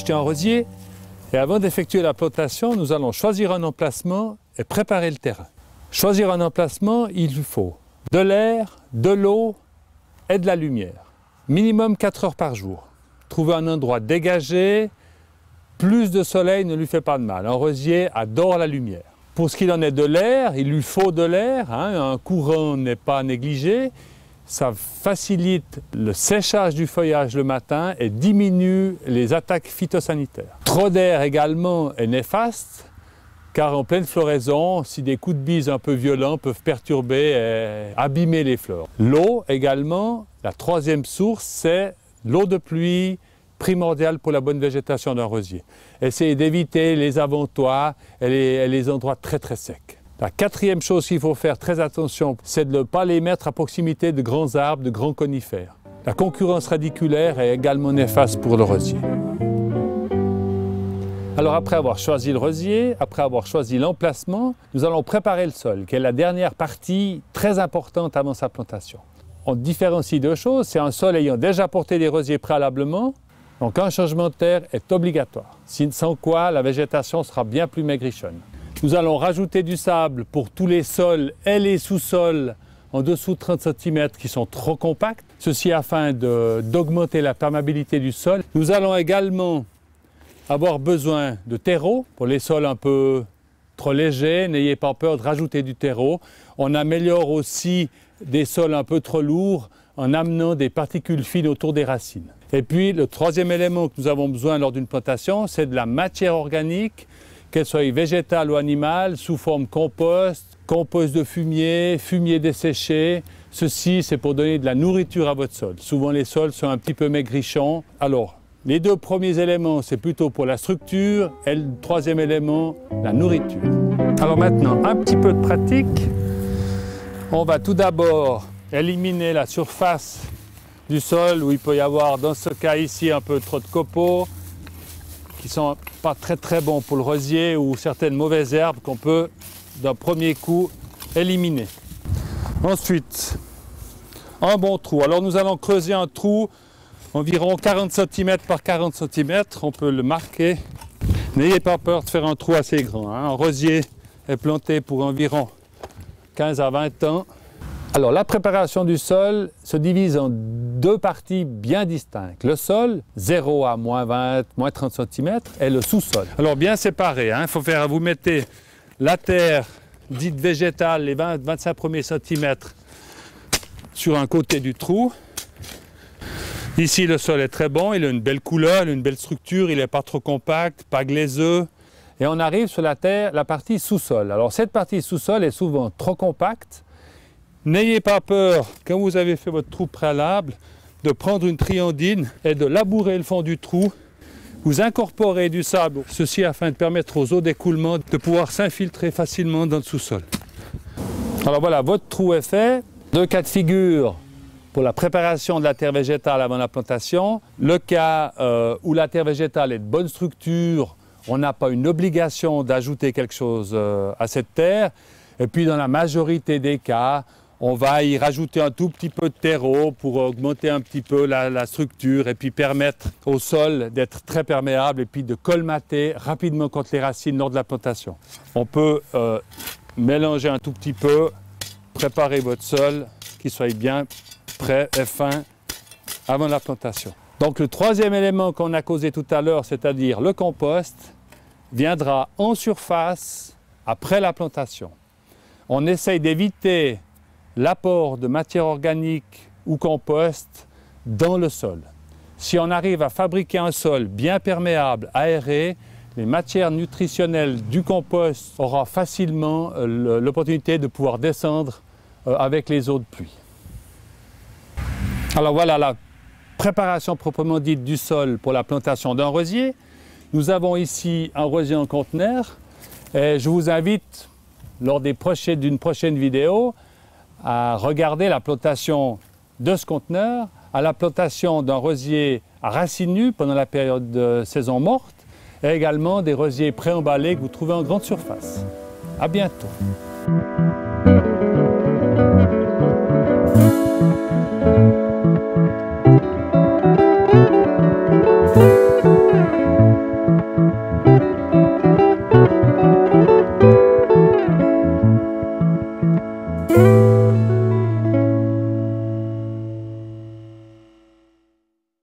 acheté un rosier et avant d'effectuer la plantation, nous allons choisir un emplacement et préparer le terrain. Choisir un emplacement, il faut de l'air, de l'eau et de la lumière. Minimum 4 heures par jour. Trouver un endroit dégagé, plus de soleil ne lui fait pas de mal. Un rosier adore la lumière. Pour ce qu'il en est de l'air, il lui faut de l'air, un courant n'est pas négligé. Ça facilite le séchage du feuillage le matin et diminue les attaques phytosanitaires. Trop d'air également est néfaste, car en pleine floraison, si des coups de bise un peu violents peuvent perturber et abîmer les fleurs. L'eau également, la troisième source, c'est l'eau de pluie, primordiale pour la bonne végétation d'un rosier. Essayez d'éviter les avantoirs et les endroits très secs. La quatrième chose qu'il faut faire très attention, c'est de ne pas les mettre à proximité de grands arbres, de grands conifères. La concurrence radiculaire est également néfaste pour le rosier. Alors après avoir choisi le rosier, après avoir choisi l'emplacement, nous allons préparer le sol, qui est la dernière partie très importante avant sa plantation. On différencie deux choses, c'est un sol ayant déjà porté des rosiers préalablement, donc un changement de terre est obligatoire, sans quoi la végétation sera bien plus maigrichonne. Nous allons rajouter du sable pour tous les sols et les sous-sols en dessous de 30 cm qui sont trop compacts, ceci afin d'augmenter la perméabilité du sol. Nous allons également avoir besoin de terreau pour les sols un peu trop légers, n'ayez pas peur de rajouter du terreau. On améliore aussi des sols un peu trop lourds en amenant des particules fines autour des racines. Et puis le troisième élément que nous avons besoin lors d'une plantation, c'est de la matière organique, qu'elle soit végétale ou animale, sous forme compost, compost de fumier, fumier desséché. Ceci, c'est pour donner de la nourriture à votre sol. Souvent les sols sont un petit peu maigrichons. Alors, les deux premiers éléments, c'est plutôt pour la structure, et le troisième élément, la nourriture. Alors maintenant, un petit peu de pratique. On va tout d'abord éliminer la surface du sol où il peut y avoir, dans ce cas ici, un peu trop de copeaux qui ne sont pas très bons pour le rosier ou certaines mauvaises herbes qu'on peut, d'un premier coup, éliminer. Ensuite, un bon trou. Alors nous allons creuser un trou environ 40 cm par 40 cm, on peut le marquer. N'ayez pas peur de faire un trou assez grand. Un rosier est planté pour environ 15 à 20 ans. Alors la préparation du sol se divise en deux parties bien distinctes. Le sol, 0 à moins 20, moins 30 cm, et le sous-sol. Alors bien séparé, vous mettez la terre dite végétale, les 20-25 premiers centimètres sur un côté du trou. Ici le sol est très bon, il a une belle couleur, il a une belle structure, il n'est pas trop compact, pas glaiseux. Et on arrive sur la terre, la partie sous-sol. Alors cette partie sous-sol est souvent trop compacte. N'ayez pas peur, quand vous avez fait votre trou préalable, de prendre une triandine et de labourer le fond du trou. Vous incorporez du sable, ceci afin de permettre aux eaux d'écoulement de pouvoir s'infiltrer facilement dans le sous-sol. Alors voilà, votre trou est fait. Deux cas de figure pour la préparation de la terre végétale avant la plantation. Le cas où la terre végétale est de bonne structure, on n'a pas une obligation d'ajouter quelque chose à cette terre. Et puis dans la majorité des cas, on va y rajouter un tout petit peu de terreau pour augmenter un petit peu la structure et puis permettre au sol d'être très perméable et puis de colmater rapidement contre les racines lors de la plantation. On peut mélanger un tout petit peu, préparer votre sol, qu'il soit bien prêt et fin avant la plantation. Donc le troisième élément qu'on a causé tout à l'heure, c'est-à-dire le compost, viendra en surface après la plantation. On essaye d'éviter l'apport de matière organique ou compost dans le sol. Si on arrive à fabriquer un sol bien perméable, aéré, les matières nutritionnelles du compost auront facilement l'opportunité de pouvoir descendre avec les eaux de pluie. Alors voilà la préparation proprement dite du sol pour la plantation d'un rosier. Nous avons ici un rosier en conteneur et je vous invite lors d'une prochaine vidéo à regarder la plantation de ce conteneur, à la plantation d'un rosier à racines nues pendant la période de saison morte et également des rosiers préemballés que vous trouvez en grande surface. À bientôt. Thank you.